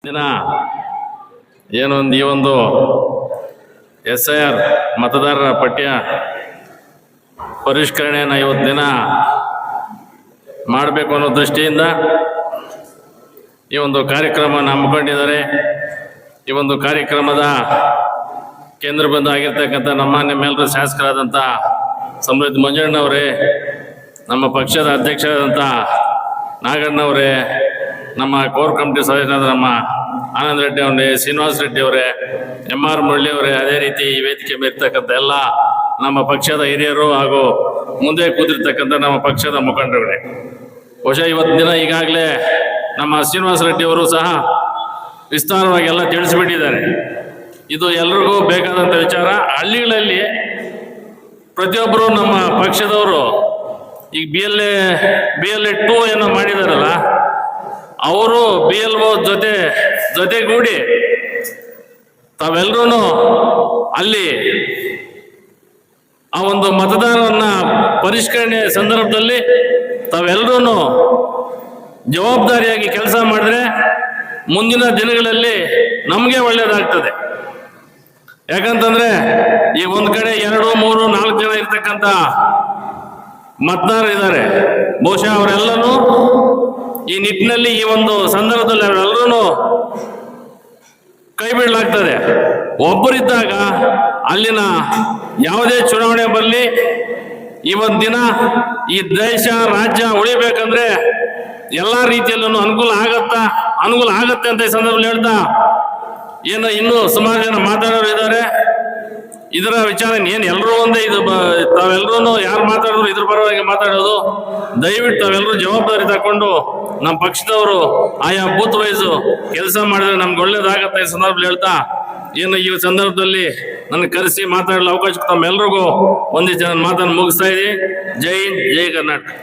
ದಿನ ಏನೊಂದು ಈ ಒಂದು SIR ಮತದಾರರ ಪಟ್ಟಿಯ ಪರಿಷ್ಕರಣೆಯನ್ನು ಇವತ್ತು ದಿನ ಮಾಡಬೇಕು ಅನ್ನೋ ದೃಷ್ಟಿಯಿಂದ ಈ ಒಂದು ಕಾರ್ಯಕ್ರಮವನ್ನು ಹಮ್ಮಿಕೊಂಡಿದ್ದಾರೆ. ಈ ಒಂದು ಕಾರ್ಯಕ್ರಮದ ಕೇಂದ್ರ ಬಿಂದು ಆಗಿರ್ತಕ್ಕಂಥ ನಮ್ಮ ನಿಮ್ಮೆಲ್ಲರ ಶಾಸಕರಾದಂಥ ಸಮೃದ್ಧಿ ಮಂಜಣ್ಣವರೇ, ನಮ್ಮ ಪಕ್ಷದ ಅಧ್ಯಕ್ಷರಾದಂಥ ನಾಗಣ್ಣವರೇ, ನಮ್ಮ ಕೋರ್ ಕಮಿಟಿ ಸದಸ್ಯರಾದ ನಮ್ಮ ಆನಂದ್ ರೆಡ್ಡಿ ಅವರೇ, ಶ್ರೀನಿವಾಸ ರೆಡ್ಡಿ ಅವರೇ, MR ಮುರಳಿ ಅವರೇ, ಅದೇ ರೀತಿ ಈ ವೇದಿಕೆ ಮೇಲಿರ್ತಕ್ಕಂಥ ಎಲ್ಲ ನಮ್ಮ ಪಕ್ಷದ ಹಿರಿಯರು ಹಾಗೂ ಮುಂದೆ ಕೂತಿರ್ತಕ್ಕಂಥ ನಮ್ಮ ಪಕ್ಷದ ಮುಖಂಡರುಗಳೇ, ಬಹುಶಃ ಇವತ್ತಿನ ದಿನ ಈಗಾಗಲೇ ನಮ್ಮ ಶ್ರೀನಿವಾಸ ರೆಡ್ಡಿ ಅವರು ಸಹ ವಿಸ್ತಾರವಾಗಿ ಎಲ್ಲ ತಿಳಿಸಿಬಿಟ್ಟಿದ್ದಾರೆ. ಇದು ಎಲ್ರಿಗೂ ಬೇಕಾದಂಥ ವಿಚಾರ. ಹಳ್ಳಿಗಳಲ್ಲಿ ಪ್ರತಿಯೊಬ್ಬರು ನಮ್ಮ ಪಕ್ಷದವರು ಈಗ BLA 2 ಏನೋ ಮಾಡಿದಾರಲ್ಲ, ಅವರು BLO ಜೊತೆಗೂಡಿ ತಾವೆಲ್ಲರೂ ಅಲ್ಲಿ ಆ ಒಂದು ಮತದಾರರನ್ನ ಪರಿಷ್ಕರಣೆ ಸಂದರ್ಭದಲ್ಲಿ ತಾವೆಲ್ಲರೂ ಜವಾಬ್ದಾರಿಯಾಗಿ ಕೆಲಸ ಮಾಡಿದ್ರೆ ಮುಂದಿನ ದಿನಗಳಲ್ಲಿ ನಮಗೆ ಒಳ್ಳೆಯದಾಗ್ತದೆ. ಯಾಕಂತಂದ್ರೆ ಈ ಒಂದು ಕಡೆ 2, 3, 4 ಜನ ಇರ್ತಕ್ಕಂಥ ಮತದಾರರಿದ್ದಾರೆ. ಬಹುಶಃ ಅವರೆಲ್ಲರೂ ಈ ನಿಟ್ಟಿನಲ್ಲಿ ಈ ಒಂದು ಸಂದರ್ಭದಲ್ಲಿ ಅವರೆಲ್ಲರೂ ಕೈ ಬಿಡಲಾಗ್ತದೆ. ಒಬ್ಬರಿದ್ದಾಗ ಅಲ್ಲಿನ ಯಾವುದೇ ಚುನಾವಣೆ ಬರಲಿ, ಈ ಒಂದು ದಿನ ಈ ದೇಶ ರಾಜ್ಯ ಉಳಿಬೇಕಂದ್ರೆ ಎಲ್ಲ ರೀತಿಯಲ್ಲೂ ಅನುಕೂಲ ಆಗತ್ತೆ ಅಂತ ಈ ಸಂದರ್ಭದಲ್ಲಿ ಹೇಳ್ತಾ, ಏನು ಇನ್ನೂ ಸುಮಾರು ಜನ ಮಾತಾಡೋರು ಇದ್ದಾರೆ. ಇದರ ವಿಚಾರ ಏನು ಎಲ್ಲರೂ ಒಂದೇ, ಇದು ತಾವೆಲ್ಲರೂ ಯಾರು ಮಾತಾಡಿದ್ರು ಇದ್ರ ಪರವಾಗಿ ಮಾತಾಡೋದು. ದಯವಿಟ್ಟು ತಾವೆಲ್ಲರೂ ಜವಾಬ್ದಾರಿ ತಗೊಂಡು ನಮ್ಮ ಪಕ್ಷದವರು ಆಯಾ ಬೂತ್ ವೈಸು ಕೆಲಸ ಮಾಡಿದ್ರೆ ನಮ್ಗೆ ಒಳ್ಳೇದಾಗತ್ತೆ ಈ ಸಂದರ್ಭದಲ್ಲಿ ಹೇಳ್ತಾ, ಏನು ಈ ಸಂದರ್ಭದಲ್ಲಿ ನನಗೆ ಕರೆಸಿ ಮಾತಾಡಲು ಅವಕಾಶ ತಮ್ಮೆಲ್ರಿಗೂ ಒಂದಿಷ್ಟು ಜನ ಮಾತನ್ನು ಮುಗಿಸ್ತಾ ಇದ್ದೀನಿ. ಜೈ ಹಿಂದ್, ಜೈ ಕರ್ನಾಟಕ.